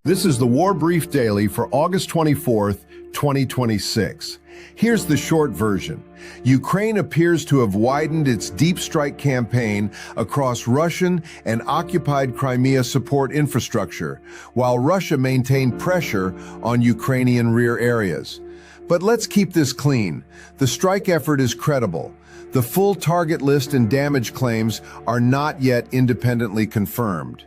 This is the War Brief Daily for August 24th, 2026. Here's the short version. Ukraine appears to have widened its deep strike campaign across Russian and occupied Crimea support infrastructure, while Russia maintained pressure on Ukrainian rear areas. But let's keep this clean. The strike effort is credible. The full target list and damage claims are not yet independently confirmed.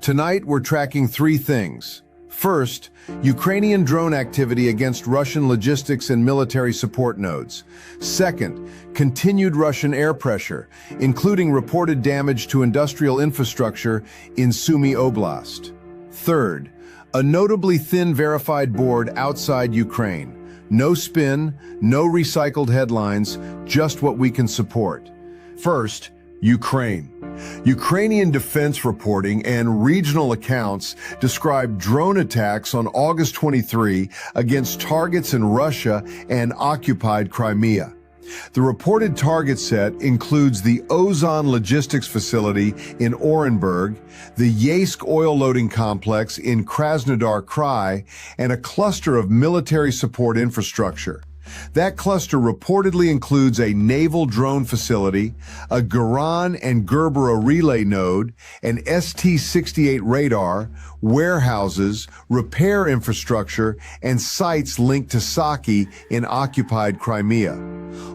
Tonight, we're tracking three things. First, Ukrainian drone activity against Russian logistics and military support nodes. Second, continued Russian air pressure, including reported damage to industrial infrastructure in Sumy Oblast. Third, a notably thin verified board outside Ukraine. No spin, no recycled headlines, just what we can support. First, Ukraine. Ukrainian defense reporting and regional accounts describe drone attacks on August 23 against targets in Russia and occupied Crimea. The reported target set includes the Ozon logistics facility in Orenburg, the Yeysk oil loading complex in Krasnodar Krai, and a cluster of military support infrastructure. That cluster reportedly includes a naval drone facility, a Geran and Gerbera relay node, an ST-68 radar, warehouses, repair infrastructure, and sites linked to Saky in occupied Crimea.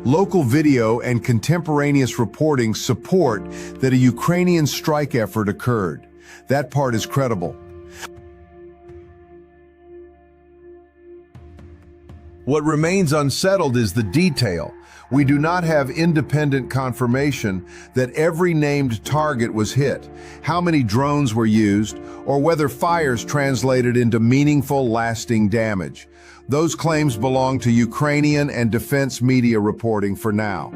Local video and contemporaneous reporting support that a Ukrainian strike effort occurred. That part is credible. What remains unsettled is the detail. We do not have independent confirmation that every named target was hit, how many drones were used, or whether fires translated into meaningful, lasting damage. Those claims belong to Ukrainian and defense media reporting for now.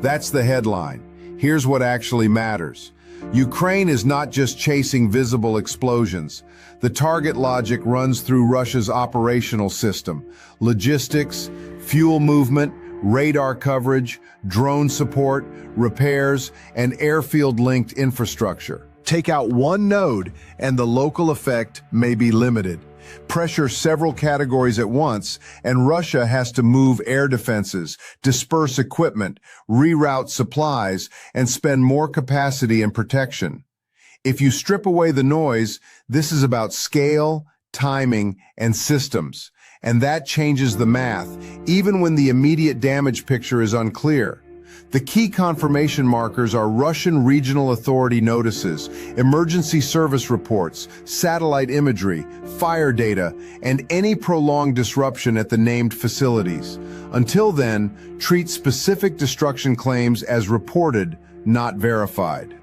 That's the headline. Here's what actually matters. Ukraine is not just chasing visible explosions. The target logic runs through Russia's operational system: logistics, fuel movement, radar coverage, drone support, repairs, and airfield-linked infrastructure. Take out one node, and the local effect may be limited. Pressure several categories at once, and Russia has to move air defenses, disperse equipment, reroute supplies, and spend more capacity and protection. If you strip away the noise, this is about scale, timing, and systems. And that changes the math, even when the immediate damage picture is unclear. The key confirmation markers are Russian regional authority notices, emergency service reports, satellite imagery, fire data, and any prolonged disruption at the named facilities. Until then, treat specific destruction claims as reported, not verified.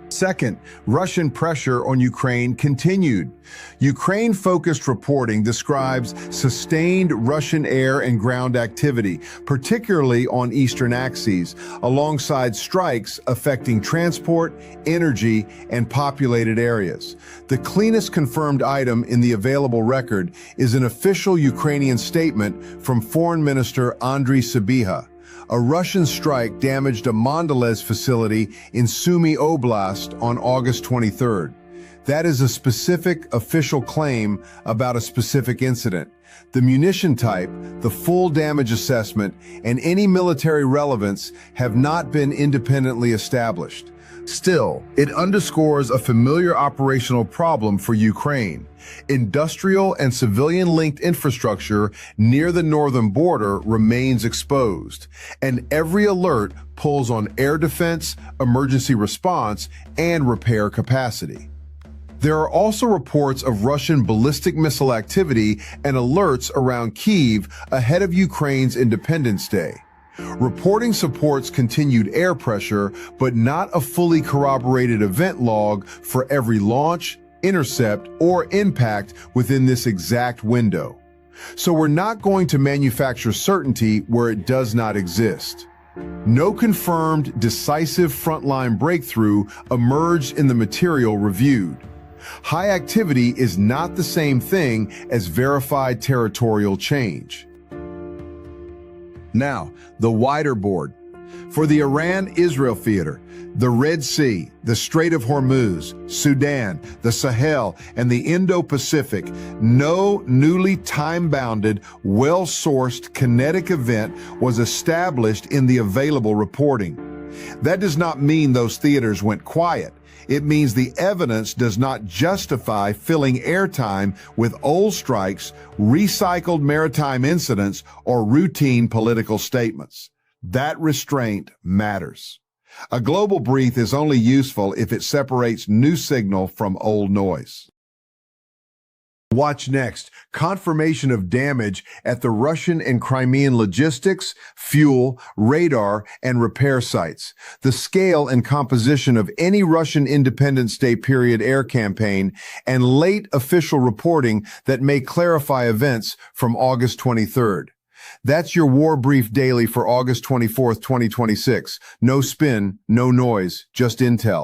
Second, Russian pressure on Ukraine continued. Ukraine-focused reporting describes sustained Russian air and ground activity, particularly on eastern axes, alongside strikes affecting transport, energy, and populated areas. The cleanest confirmed item in the available record is an official Ukrainian statement from Foreign Minister Andriy Sybiha. A Russian strike damaged a Mondelez facility in Sumy Oblast on August 23rd. That is a specific official claim about a specific incident. The munition type, the full damage assessment, and any military relevance have not been independently established. Still, it underscores a familiar operational problem for Ukraine. Industrial and civilian-linked infrastructure near the northern border remains exposed, and every alert pulls on air defense, emergency response, and repair capacity. There are also reports of Russian ballistic missile activity and alerts around Kyiv ahead of Ukraine's Independence Day. Reporting supports continued air pressure, but not a fully corroborated event log for every launch, intercept, or impact within this exact window. So we're not going to manufacture certainty where it does not exist. No confirmed, decisive frontline breakthrough emerged in the material reviewed. High activity is not the same thing as verified territorial change. Now, the wider board. For the Iran-Israel theater, the Red Sea, the Strait of Hormuz, Sudan, the Sahel, and the Indo-Pacific, no newly time-bounded, well-sourced kinetic event was established in the available reporting. That does not mean those theaters went quiet. It means the evidence does not justify filling airtime with old strikes, recycled maritime incidents, or routine political statements. That restraint matters. A global brief is only useful if it separates new signal from old noise. Watch next, confirmation of damage at the Russian and Crimean logistics, fuel, radar, and repair sites. The scale and composition of any Russian Independence Day period air campaign and late official reporting that may clarify events from August 23rd. That's your War Brief Daily for August 24th, 2026. No spin, no noise, just intel.